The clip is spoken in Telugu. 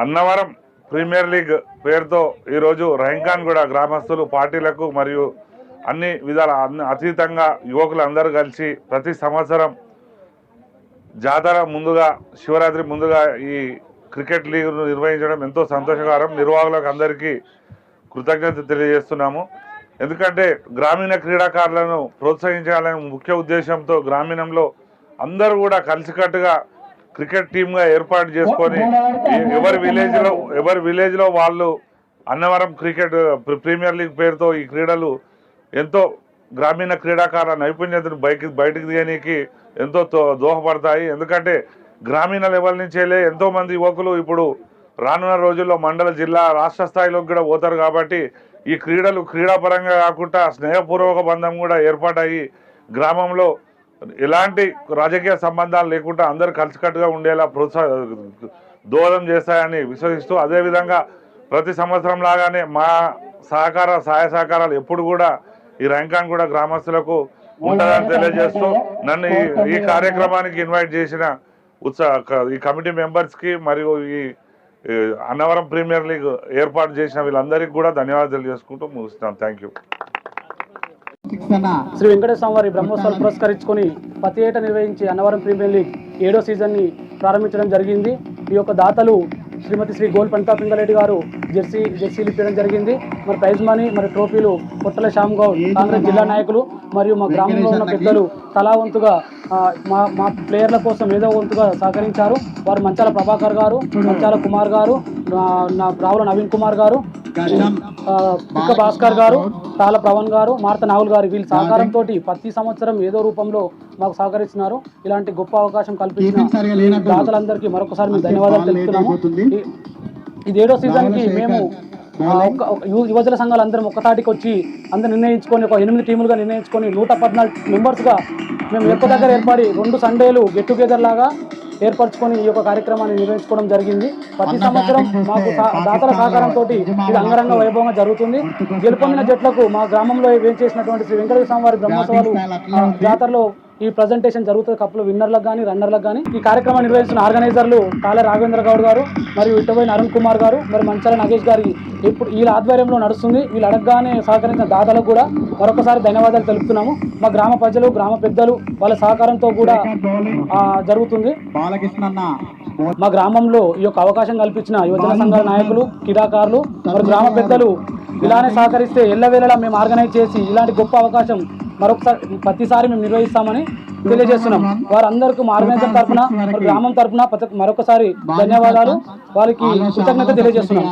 అన్నవరం ప్రీమియర్ లీగ్ పేరుతో ఈరోజు రైంకాన్గూడ గ్రామస్తులు పార్టీలకు మరియు అన్ని విధాల అతీతంగా యువకులందరూ కలిసి ప్రతి సంవత్సరం జాతర ముందుగా శివరాత్రి ముందుగా ఈ క్రికెట్ లీగ్ను నిర్వహించడం ఎంతో సంతోషకరం. నిర్వాహకులకు అందరికీ కృతజ్ఞత తెలియజేస్తున్నాము. ఎందుకంటే గ్రామీణ క్రీడాకారులను ప్రోత్సహించాలనే ముఖ్య ఉద్దేశంతో గ్రామీణంలో అందరూ కూడా కలిసికట్టుగా క్రికెట్ టీమ్గా ఏర్పాటు చేసుకొని ఎవరి విలేజ్లో వాళ్ళు అన్నవరం క్రికెట్ ప్రీమియర్ లీగ్ పేరుతో ఈ క్రీడలు ఎంతో గ్రామీణ క్రీడాకారుల నైపుణ్యతను బయటికి తీయడానికి ఎంతో దోహదపడతాయి. ఎందుకంటే గ్రామీణ లెవెల్ నుంచేలే ఎంతోమంది యువకులు ఇప్పుడు రానున్న రోజుల్లో మండల జిల్లా రాష్ట్ర స్థాయిలోకి కూడా పోతారు. కాబట్టి ఈ క్రీడలు క్రీడాపరంగా కాకుండా స్నేహపూర్వక బంధం కూడా ఏర్పాటయ్యి గ్రామంలో ఎలాంటి రాజకీయ సంబంధాలు లేకుండా అందరూ కలిసికట్టుగా ఉండేలా దోహదం చేస్తాయని విశ్వసిస్తూ, అదేవిధంగా ప్రతి సంవత్సరం లాగానే మా సహాయ సహకారాలు ఎప్పుడు కూడా ఈ రైంకాన్గూడ గ్రామస్తులకు ఉంటుందని తెలియజేస్తూ, నన్ను ఈ కార్యక్రమానికి ఇన్వైట్ చేసిన ఈ కమిటీ మెంబర్స్కి మరియు ఈ అన్నవరం ప్రీమియర్ లీగ్ ఏర్పాటు చేసిన వీళ్ళందరికీ కూడా ధన్యవాదాలు తెలియజేసుకుంటూ ముగిస్తున్నాను. Thank you. శ్రీ వెంకటేశ్వర వారి బ్రహ్మోత్సవాలు పురస్కరించుకొని ప్రతి ఏటా నిర్వహించి అన్నవరం ప్రీమియర్ లీగ్ 7వ సీజన్ని ప్రారంభించడం జరిగింది. ఈ యొక్క దాతలు శ్రీమతి శ్రీ గోల్ పంతా పింగళరెడ్డి గారు జెర్సీలు ఇప్పడం జరిగింది. మరి ప్రైజ్ మనీ మరి ట్రోఫీలు పొట్టల శ్యామ్ గౌడ్ కాంగ్రెస్ జిల్లా నాయకులు మరియు మా గ్రామంలో ఉన్న పెద్దలు తలా వంతుగా మా ప్లేయర్ల కోసం ఏదో వంతుగా సహకరించారు. వారు మంచాల ప్రభాకర్ గారు, మంచాల కుమార్ గారు, నా రావుల నవీన్ కుమార్ గారు, పిక్క భాస్కర్ గారు, తాళ ప్రవణ్ గారు, మార్త నాగుల్ గారు, వీళ్ళ సహకారంతో ప్రతి సంవత్సరం ఏదో రూపంలో మాకు సహకరిస్తున్నారు. ఇలాంటి గొప్ప అవకాశం కల్పించిన దాతలందరికీ మరొకసారి మేము ధన్యవాదాలు తెలుపుతున్నాము. ఇది 7వ సీజన్కి మేము యువజన సంఘాలు అందరం ఒక్కతాటికి వచ్చి అందరూ నిర్ణయించుకొని ఒక 8 టీములుగా నిర్ణయించుకొని 114 మెంబర్స్గా మేము ఎక్కువ దగ్గర ఏర్పడి 2 సండేలు గెట్ టుగెదర్ లాగా ఏర్పరచుకొని ఈ యొక్క కార్యక్రమాన్ని నిర్వహించుకోవడం జరిగింది. ప్రతి సంవత్సరం మాకు దాతల సహకారంతో ఇది అంగరంగ వైభవంగా జరుగుతుంది. గెలుపొందిన జట్లకు మా గ్రామంలో ఏం చేసినటువంటి శ్రీ వెంకటేశ్వర స్వామి వారి బ్రహ్మోత్సవాలు జాతరలో ఈ ప్రజెంటేషన్ జరుగుతుంది. కప్పులు విన్నర్లకు కానీ రన్నర్లకు కానీ. ఈ కార్యక్రమం నిర్వహిస్తున్న ఆర్గనైజర్లు తాళ రాఘవేంద్ర గౌడ్ గారు మరియు ఇటవైన అరుణ్ కుమార్ గారు మరి మంచాల నాగేష్ గారి ఇప్పుడు వీళ్ళ ఆధ్వర్యంలో నడుస్తుంది. వీళ్ళు అడగగానే సహకరించిన దాతలకు కూడా మరొకసారి ధన్యవాదాలు తెలుపుతున్నాము. మా గ్రామ ప్రజలు గ్రామ పెద్దలు వాళ్ళ సహకారంతో కూడా జరుగుతుంది. మా గ్రామంలో ఈ యొక్క అవకాశం కల్పించిన యువజన సంఘాల నాయకులు, క్రీడాకారులు మరి గ్రామ పెద్దలు ఇలానే సహకరిస్తే ఎల్లవేళలా మేము ఆర్గనైజ్ చేసి ఇలాంటి గొప్ప అవకాశం ప్రతిసారి మేము నిర్వహిస్తామని తెలియజేస్తున్నాం. వారందరికీ మా ఆర్గనైజర్ తరఫున గ్రామం తరఫున మరొకసారి ధన్యవాదాలు, వారికి కృతజ్ఞత తెలియజేస్తున్నాం.